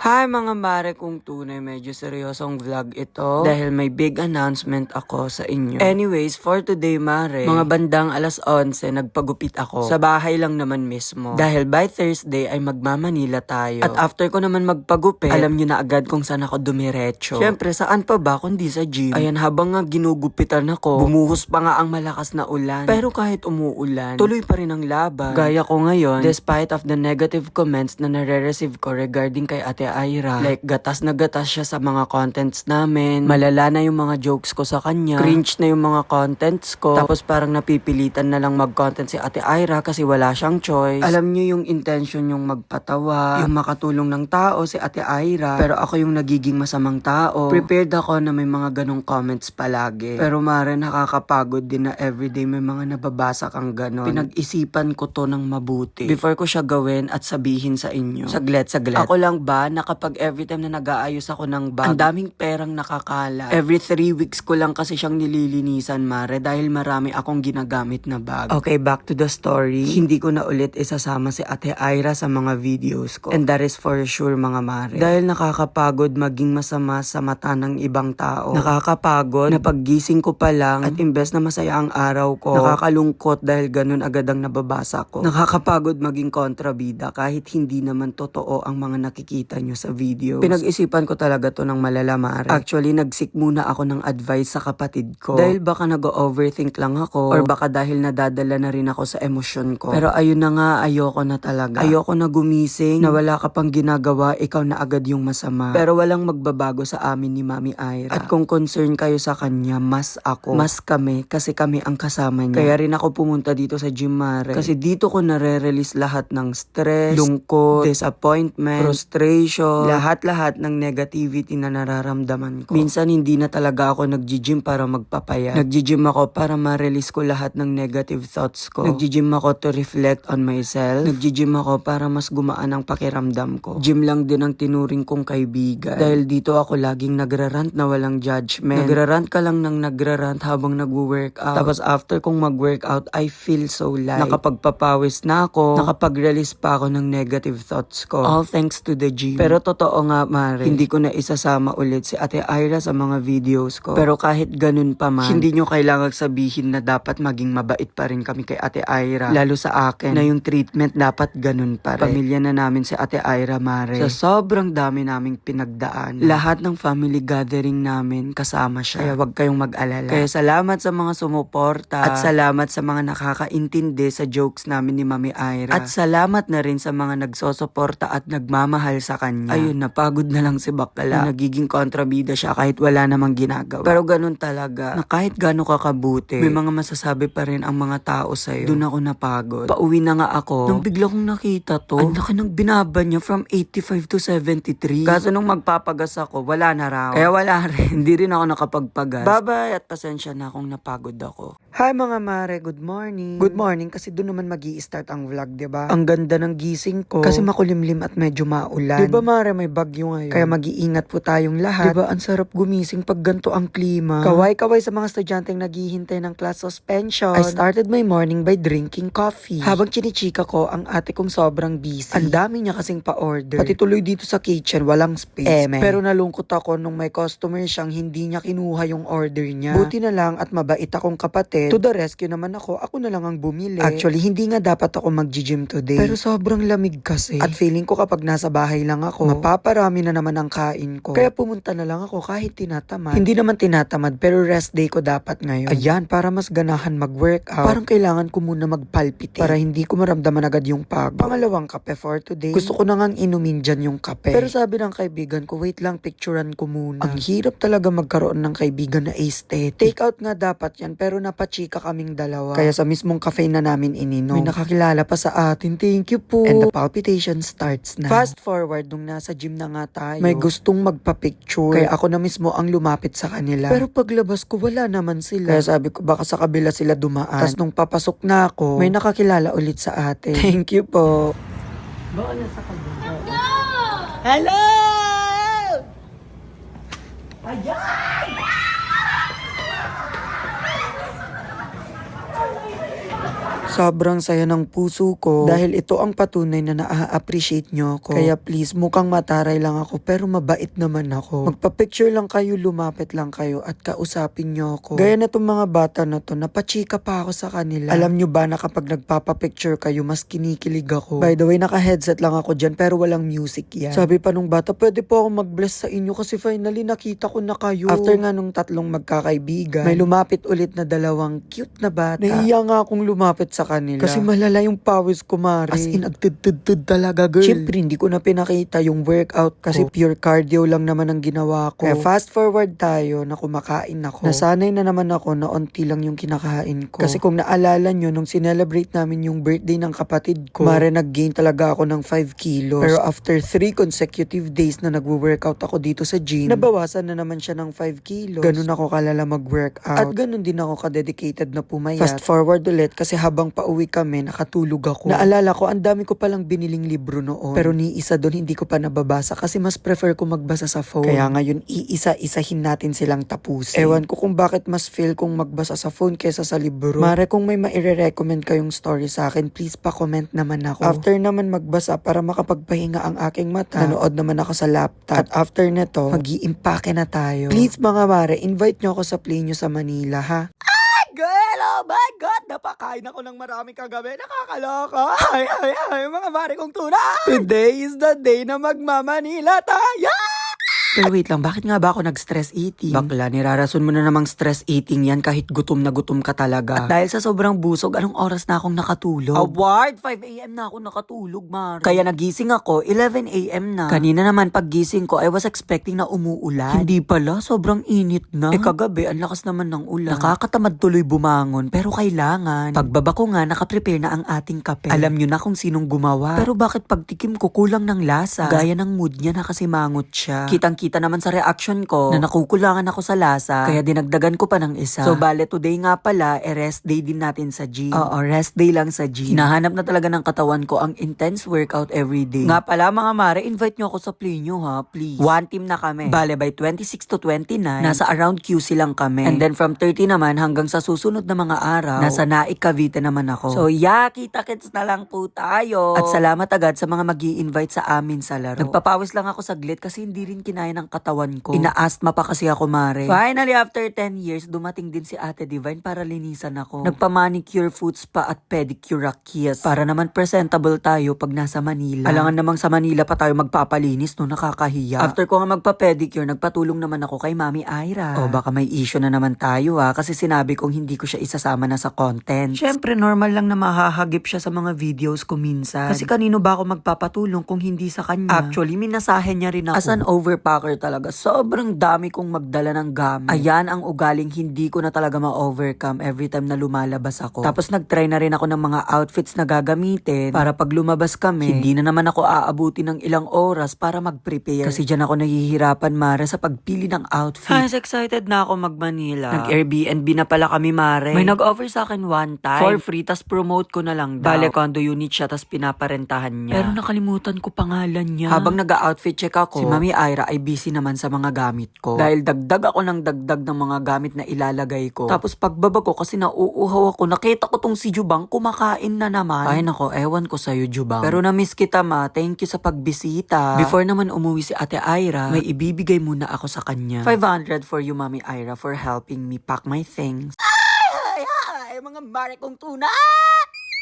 Hi mga mare kung tunay, medyo seryosong vlog ito dahil may big announcement ako sa inyo. Anyways, for today mare, mga bandang alas 11 nagpagupit ako. Sa bahay lang naman mismo. Dahil by Thursday ay magmamanila tayo. At after ko naman magpagupit, alam nyo na agad kung saan ako dumiretso. Syempre, saan pa ba kundi sa gym? Ayan, habang nga ginugupitan ako, bumuhos pa nga ang malakas na ulan. Pero kahit umuulan, tuloy pa rin ang laban. Gaya ko ngayon, despite of the negative comments na nare-receive ko regarding kay Ate Aira, like gatas na gatas siya sa mga contents namin, malala na yung mga jokes ko sa kanya, cringe na yung mga contents ko, tapos parang napipilitan na lang mag-content si Ate Aira kasi wala siyang choice. Alam niyo yung intention yung magpatawa, yung makatulong ng tao si Ate Aira, pero ako yung nagiging masamang tao. Prepared ako na may mga ganong comments palagi. Pero mare, nakakapagod din na everyday may mga nababasa kang ganon. Pinag-isipan ko to ng mabuti before ko siya gawin at sabihin sa inyo. Saglit. Ako lang ba na kapag every time na nag-aayos ako ng bag, ang daming perang nakakala. Every 3 weeks ko lang kasi siyang nililinisan mare dahil marami akong ginagamit na bag. Okay, back to the story. Hindi ko na ulit isasama si Ate Aira sa mga videos ko. And that is for sure mga mare. Dahil nakakapagod maging masama sa mata ng ibang tao. Nakakapagod na paggising ko pa lang at imbes na masaya ang araw ko, nakakalungkot dahil ganun agad ang nababasa ko. Nakakapagod maging kontrabida kahit hindi naman totoo ang mga nakikita nyo sa videos. Pinag-isipan ko talaga to ng malala mare. Actually, nag-seek muna ako ng advice sa kapatid ko. Dahil baka nag-overthink lang ako or baka dahil nadadala na rin ako sa emosyon ko. Pero ayun na nga, ayoko na talaga. Ayoko na gumising, na wala ka pang ginagawa, ikaw na agad yung masama. Pero walang magbabago sa amin ni Mami Aira. At kung concern kayo sa kanya, mas ako, mas kami, kasi kami ang kasama niya. Kaya rin ako pumunta dito sa gym mare. Kasi dito ko nare-release lahat ng stress, lungkot, disappointment, frustration, lahat-lahat ng negativity na nararamdaman ko. Minsan hindi na talaga ako nag-gym para magpapaya. Nag-gym ako para ma-release ko lahat ng negative thoughts ko. Nag-gym ako to reflect on myself. Nag-gym ako para mas gumaan ang pakiramdam ko. Gym lang din ang tinuring kong kaibigan. Dahil dito ako laging nagrarant na walang judgment. Nagrarant ka lang ng nagrarant habang nag-workout. Tapos after kong mag-workout, I feel so light. Nakapagpapawis na ako. Nakapag-release pa ako ng negative thoughts ko. All thanks to the gym. Pero totoo nga mare, hindi ko na isasama ulit si Ate Aira sa mga videos ko. Pero kahit ganun pa man, hindi nyo kailangang sabihin na dapat maging mabait pa rin kami kay Ate Aira. Lalo sa akin, na yung treatment dapat ganun pa rin. Pamilya na namin si Ate Aira mare. Sa sobrang dami naming pinagdaan, lahat ng family gathering namin kasama siya. Kaya wag kayong mag-alala. Kaya salamat sa mga sumuporta at salamat sa mga nakakaintindi sa jokes namin ni Mami Aira. At salamat na rin sa mga nagsosuporta at nagmamahal sa kanya. Ayun, napagod na lang si Bakla. Na nagiging kontrabida siya kahit wala namang ginagawa. Pero ganun talaga, na kahit gano'n ka kabuti, may mga masasabi pa rin ang mga tao sa'yo. Doon ako napagod. Pauwi na nga ako, nung bigla kong nakita to, ang laki ng binaba niya from 85 to 73. Kaso nung magpapagas ako, wala na raw. Kaya wala rin. Hindi rin ako nakapagpagas. Bye-bye at pasensya na kung napagod ako. Hi mga mare, good morning. Good morning kasi doon naman magi-start ang vlog, 'di ba? Ang ganda ng gising ko kasi makulimlim at medyo maulan. 'Di ba mare, may bagyo ngayon. Kaya mag-iingat po tayong lahat. 'Di ba? Ang sarap gumising pag ganito ang klima. Kaway-kaway sa mga estudyanteng naghihintay ng class suspension. I started my morning by drinking coffee. Habang chinichika ko ang ate kong sobrang busy. Ang dami niya kasing pa-order. Pati tuloy dito sa kitchen, walang space. Pero nalungkot ako nung may customer siyang hindi niya kinuha yung order niya. Buti na lang at mabait akong kapatid. To the rescue naman ako na lang ang bumili. Actually, hindi nga dapat ako mag-gym today. Pero sobrang lamig kasi. At feeling ko kapag nasa bahay lang ako, mapaparami na naman ang kain ko. Kaya pumunta na lang ako kahit tinatamad. Hindi naman tinatamad, pero rest day ko dapat ngayon. Ayan, para mas ganahan mag-workout. Parang kailangan ko muna mag-palpitate para hindi ko maramdaman agad yung pagod. Pangalawang kape for today. Gusto ko na ngang inumin dyan yung kape. Pero sabi ng kaibigan ko, wait lang, picturean ko muna. Ang hirap talaga magkaroon ng kaibigan na aesthetic. Take out nga dapat yan, pero napachika kaming dalawa. Kaya sa mismong cafe na namin ininom. May nakakilala pa sa atin. Thank you po. And the palpitation starts na. Fast forward, nung nasa gym na nga tayo, may gustong magpa-picture. Kaya ako na mismo ang lumapit sa kanila. Pero paglabas ko, wala naman sila. Kaya sabi ko, baka sa kabila sila dumaan. Tapos nung papasok na ako, may nakakilala ulit sa atin. Thank you po. Baka nasa kabila. Hello! Ayan! Sobrang saya ng puso ko dahil ito ang patunay na naa-appreciate nyo ako. Kaya please, mukhang mataray lang ako pero mabait naman ako. Magpa-picture lang kayo, lumapit lang kayo at kausapin nyo ako. Gaya na tong mga bata na to, napachika pa ako sa kanila. Alam nyo ba na kapag nagpapapicture kayo, mas kinikilig ako. By the way, naka-headset lang ako dyan pero walang music yan. Sabi pa nung bata, pwede po ako mag-bless sa inyo kasi finally nakita ko na kayo. After nga nung tatlong magkakaibigan, may lumapit ulit na dalawang cute na bata. Nahiya nga akong lumapit sa kanila. Kasi malala yung pawis ko, Mari. As in, agtid-tid talaga, girl. Siyempre, hindi ko na pinakita yung workout ko. Kasi pure cardio lang naman ang ginawa ko. Kaya fast forward tayo na kumakain ako. Nasanay na naman ako na onti lang yung kinakain ko. Kasi kung naalala nyo, nung sinelebrate namin yung birthday ng kapatid ko, Mari, nag-gain talaga ako ng 5 kilos. Pero after 3 consecutive days na nagwo-workout ako dito sa gym, nabawasan na naman siya ng 5 kilos. Ganun ako kalala mag-workout. At ganun din ako ka-dedicated na pumayat. Fast forward ulit kasi habang pauwi kami, nakatulog ako. Naalala ko, ang dami ko palang biniling libro noon. Pero ni isa doon hindi ko pa nababasa kasi mas prefer ko magbasa sa phone. Kaya ngayon, iisa-isahin natin silang tapusin. Ewan ko kung bakit mas feel kong magbasa sa phone kesa sa libro. Mare, kung may maire-recommend kayong story sa akin, please pa-comment naman ako. After naman magbasa para makapagpahinga ang aking mata, nanood naman ako sa laptop. At after neto, mag-iimpake na tayo. Please mga mare, invite nyo ako sa play nyo sa Manila, ha? Girl, oh my God! Napakain ako ng marami kagabi. Nakakaloka. Ay, mga mare kong tuna. Today is the day na magmamanila tayo. Pero wait lang, bakit nga ba ako nag-stress eating? Bakla, nirarason mo na namang stress eating yan kahit gutom na gutom ka talaga. At dahil sa sobrang busog, anong oras na akong nakatulog? Award! 5 a.m. na ako nakatulog, Mari. Kaya nagising ako, 11 a.m. na. Kanina naman paggising ko, I was expecting na umuulan. Hindi pala, sobrang init na. Kagabi, ang lakas naman ng ulan. Nakakatamad tuloy bumangon, pero kailangan. Pagbaba ko nga, nakaprepare na ang ating kape. Alam nyo na kung sinong gumawa. Pero bakit pagtikim ko kulang ng lasa? Gaya ng mood niya na kasi mangot siya. Kita naman sa reaction ko na nakukulangan ako sa lasa, kaya dinagdagan ko pa ng isa. So bale today nga pala, rest day din natin sa gym. Oo, rest day lang sa gym. Hinahanap na talaga ng katawan ko ang intense workout every day. Nga pala mga mare, invite nyo ako sa play nyo ha, please. One team na kami. Bale by 26 to 29, nasa around QC lang kami. And then from 30 naman hanggang sa susunod na mga araw, nasa Naik Cavite naman ako. So yeah, kita-kits na lang po tayo. At salamat agad sa mga mag-i-invite sa amin sa laro. Nagpapawis lang ako saglit kasi hindi rin kinaya ng katawan ko. Ina-asthma pa kasi ako, Mare. Finally, after 10 years, dumating din si Ate Divine para linisan ako. Nagpa-manicure foots pa at pedicure kiss. Para naman presentable tayo pag nasa Manila. Alangan namang sa Manila pa tayo magpapalinis, no, nakakahiya. After ko nga magpa-pedicure, nagpatulong naman ako kay Mami Ira. O baka may issue na naman tayo kasi sinabi kong hindi ko siya isasama na sa content. Syempre, normal lang na mahahagip siya sa mga videos ko minsan. Kasi kanino ba ako magpapatulong kung hindi sa kanya? Actually, minasahe niya rin ako. As an overpacker talaga. Sobrang dami kong magdala ng gamit. Ayan ang ugaling hindi ko na talaga ma-overcome every time na lumalabas ako. Tapos nag-try na rin ako ng mga outfits na gagamitin para pag lumabas kami, hindi na naman ako aabuti ng ilang oras para mag-prepare. Kasi dyan ako nahihirapan, Mare, sa pagpili ng outfit. Ay, excited na ako mag-Manila. Nag-Airbnb na pala kami, Mare. May nag-offer sa akin one time. For free, tas promote ko na lang daw. Bale, condo unit siya, tas pinaparentahan niya. Pero nakalimutan ko pangalan niya. Habang nag-outfit check ako, si Mami Ira ay busy naman sa mga gamit ko. Dahil dagdag ako ng dagdag ng mga gamit na ilalagay ko. Tapos pagbaba ko kasi nauuhaw ako, nakita ko tong si Jubang kumakain na naman. Ay nako, ewan ko sa'yo Jubang. Pero na-miss kita ma, thank you sa pagbisita. Before naman umuwi si Ate Ira, may ibibigay muna ako sa kanya. 500 for you Mami Ira for helping me pack my things. Ay, mga mare kong tuna!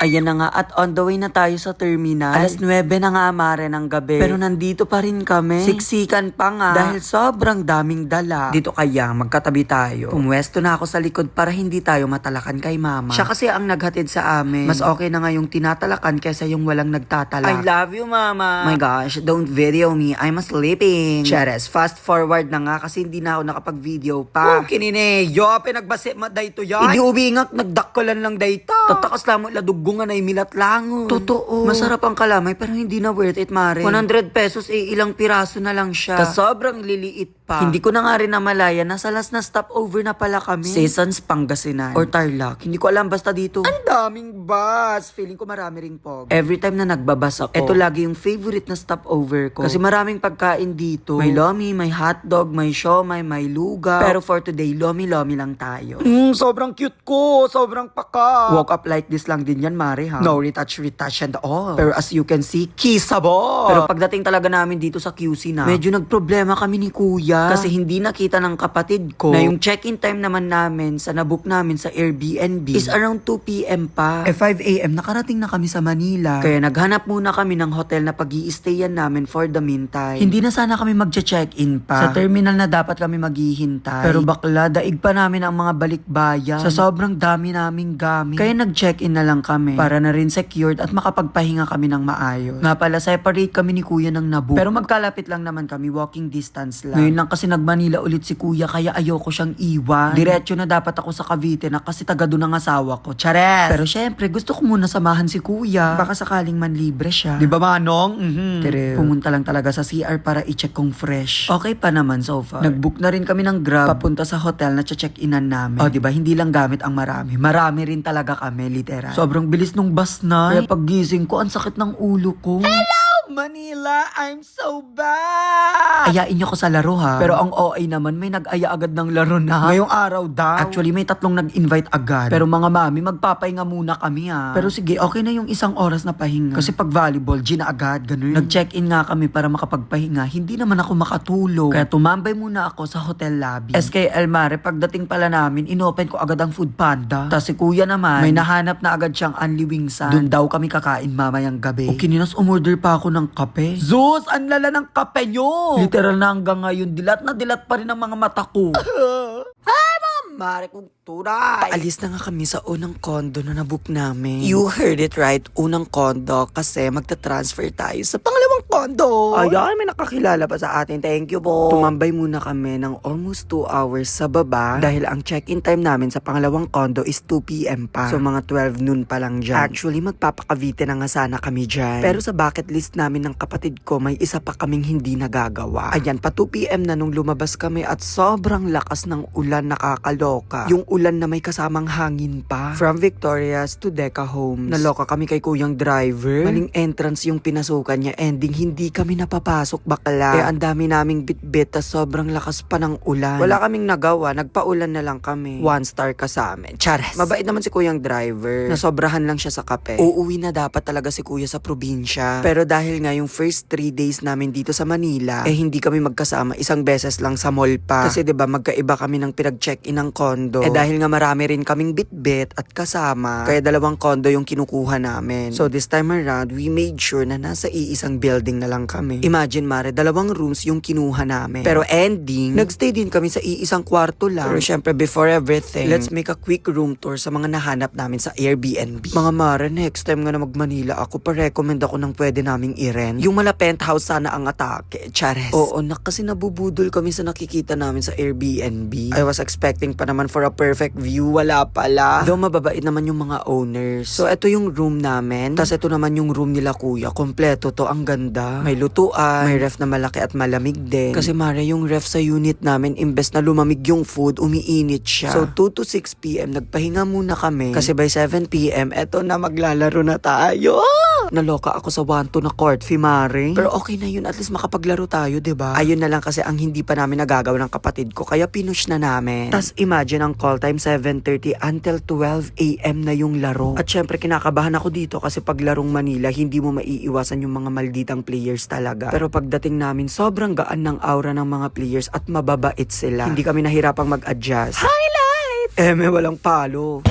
Ayan na nga at on the way na tayo sa terminal. Alas 9 na nga Mare ng gabi. Pero nandito pa rin kami. Siksikan pa nga. Dahil sobrang daming dala. Dito kaya magkatabi tayo. Pumwesto na ako sa likod para hindi tayo matalakan kay mama. Siya kasi ang naghatid sa amin. Mas okay na nga yung tinatalakan kaysa yung walang nagtatalak. I love you mama. My gosh, don't video me. I'm sleeping. Cheres, fast forward na nga kasi hindi na ako nakapag-video pa. Kinine, yo, pinagbasi maday to yan. Hindi ubingak, nagdakkolan lang dayta. Tatakas lamot ladug nga na imilat lang. Totoo. Masarap ang kalamay pero hindi na worth it, Mare. 100 pesos ilang piraso na lang siya. Tas sobrang liliit pa. Hindi ko na nga rin namalaya. Nasa last na stopover na pala kami. Seasons, Pangasinan. Or Tarlac. Hindi ko alam basta dito. Ang daming bus. Feeling ko marami ring pog. Every time na nagbabas ako, ito lagi yung favorite na stopover ko. Kasi maraming pagkain dito. May lomi, may hotdog, may siomay, may lugaw. Pero for today, lomi-lomi lang tayo. Sobrang cute ko. Sobrang paka. Woke up like this lang din yan, mare ha. No retouch and all. Pero as you can see, kissable. Pero pagdating talaga namin dito sa QC na, medyo nagproblema kami ni kuya. Kasi hindi nakita ng kapatid ko na yung check-in time naman namin sa nabook namin sa Airbnb is around 2 p.m. pa. 5 a.m. nakarating na kami sa Manila. Kaya naghanap muna kami ng hotel na pag-i-stayan namin for the meantime. Hindi na sana kami magche-check-in pa. Sa terminal na dapat kami maghihintay. Pero bakla, daig pa namin ang mga balikbayan. Sa sobrang dami naming gamit. Kaya nag-check-in na lang kami para na rin secured at makapagpahinga kami ng maayos. Nga pala, separate kami ni kuya ng nabook. Pero magkalapit lang naman kami, walking distance lang. Ngayon lang kasi nag-Manila ulit si kuya kaya ayoko siyang iwan. Diretso na dapat ako sa Cavite na kasi taga doon ang asawa ko. Chares! Pero syempre, gusto ko muna samahan si kuya. Baka sakaling man libre siya. Di ba Manong? Pumunta lang talaga sa CR para i-check kung fresh. Okay pa naman so far. Nag-book na rin kami ng Grab papunta sa hotel na check-inan namin. O, di ba? Hindi lang gamit ang marami. Marami rin talaga kami, literal. Sobrang bilis nung bus na. Kaya paggising ko, ang sakit ng ulo ko. Manila, I'm so bad! Ayain niyo ko sa laro ha. Pero ang OA naman, may nag-aya agad ng laro na. Ngayong araw daw. Actually, may 3 nag-invite agad. Pero mga mami, magpapahinga muna kami ha. Pero sige, okay na yung 1 oras na pahinga. Kasi pag volleyball, na agad, ganun. Nag-check-in nga kami para makapagpahinga. Hindi naman ako makatulog. Kaya tumambay muna ako sa hotel lobby. SKL Mare, pagdating pala namin, inopen ko agad ang Food Panda. Tapos si kuya naman, may nahanap na agad siyang Unli Wingsan. Doon daw kami kakain mamayang gabi. O kininas, umorder pa ako ng kape. Zeus, ang lala ng kape nyo! Literal na hanggang ngayon, dilat na dilat pa rin ang mga mata ko. Mare kong turay. Paalis na nga kami sa unang condo na nabook namin. You heard it right, unang condo kasi magta-transfer tayo sa pangalawang condo. Ayan, may nakakilala pa sa atin. Thank you po. Tumambay muna kami ng almost 2 hours sa baba dahil ang check-in time namin sa pangalawang condo is 2 p.m. pa. So mga 12 noon pa lang dyan. Actually, magpapakavite na nga sana kami dyan. Pero sa bucket list namin ng kapatid ko, may isa pa kaming hindi nagagawa. Ayan, pa 2 p.m. na nung lumabas kami at sobrang lakas ng ulan, nakakaloka. Yung ulan na may kasamang hangin pa. From Victoria's to Deca Homes. Naloka kami kay kuyang driver. Maling entrance yung pinasukan niya. Ending, hindi kami napapasok bakla. Kaya ang dami naming bitbit tas sobrang lakas pa ng ulan. Wala kaming nagawa. Nagpaulan na lang kami. 1 star ka sa amin. Chares! Mabait naman si kuyang driver. Nasobrahan lang siya sa kape. Uuwi na dapat talaga si kuya sa probinsya. Pero dahil nga yung first 3 days namin dito sa Manila, hindi kami magkasama. 1 beses lang sa mall pa. Kasi 'di ba magkaiba kami ng pinag-check-in ng condo. Dahil nga marami rin kaming bitbit at kasama, kaya 2 condo yung kinukuha namin. So this time around, we made sure na nasa iisang building na lang kami. Imagine Mare, 2 rooms yung kinuha namin. Pero ending, nagstay din kami sa iisang kwarto lang. Pero syempre before everything, let's make a quick room tour sa mga nahanap namin sa Airbnb. Mga Mare, next time nga na mag-Manila ako, pa-recommend ako ng pwede naming i-rent. Yung mala penthouse sana ang atake. Chares. Oo, kasi nabubudol kami sa nakikita namin sa Airbnb. I was expecting pa naman for a perfect view, wala pala. Though mababait naman yung mga owners. So ito yung room namin. Tapos ito naman yung room nila kuya. Kompleto to, ang ganda. May lutuan, may ref na malaki at malamig din. Kasi Mare, yung ref sa unit namin, imbes na lumamig yung food, umiinit siya. So 2 to 6 p.m. nagpahinga muna kami. Kasi by 7 p.m. eto na, maglalaro na tayo. Naloka ako sa 1-2 na court, Mare. Pero okay na yun, at least makapaglaro tayo, 'di ba? Ayun na lang kasi ang hindi pa namin nagagawa ng kapatid ko, kaya pinush na namin. Tas imagine ang call time 7:30 until 12 a.m. na yung laro. At syempre kinakabahan ako dito kasi pag larong Manila, hindi mo maiiwasan yung mga malditang players talaga. Pero pagdating namin, sobrang gaan ng aura ng mga players at mababait sila. Hindi kami nahirapang mag-adjust. Highlights! May walang palo.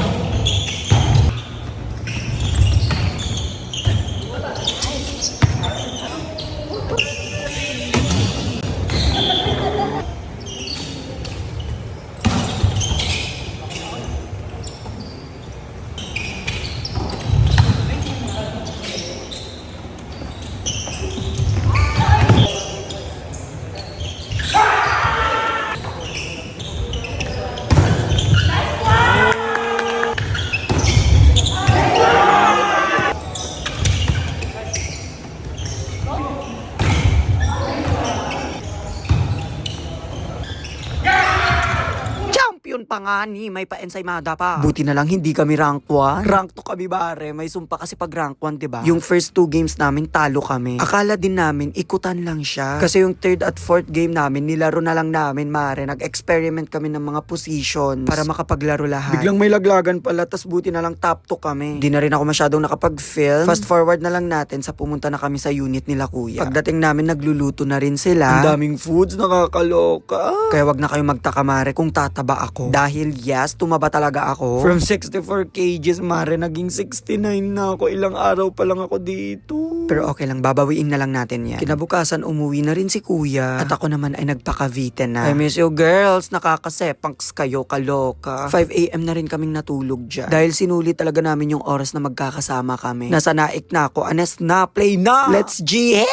Graduation pa nga ni, may pa-ensaymada pa. Buti na lang hindi kami rank 1. Rank 2 kami bare, may sumpa kasi pag rank 1, diba? Yung first 2 games namin, talo kami. Akala din namin, ikutan lang siya. Kasi yung third at fourth game namin, nilaro na lang namin, mare. Nag-experiment kami ng mga positions para makapaglaro lahat. Biglang may laglagan pala, tas buti na lang top 2 kami. Di na rin ako masyadong nakapag-film. Fast forward na lang natin sa pumunta na kami sa unit nila kuya. Pagdating namin, nagluluto na rin sila. Ang daming foods, nakakaloka. Kaya wag na kayo magtaka, mare, kung tataba ako. Dahil yes, tumaba talaga ako. From 64 kgs, mare, naging 69 na ako. Ilang araw pa lang ako dito. Pero okay lang, babawiin na lang natin yan. Kinabukasan, umuwi na rin si kuya. At ako naman ay nagpa-Cavite na. I miss you girls, nakakasepangs kayo, kaloka. 5 AM na rin kaming natulog dyan. Dahil sinulit talaga namin yung oras na magkakasama kami. Nasa naik na ako, anes na, play na! Let's G!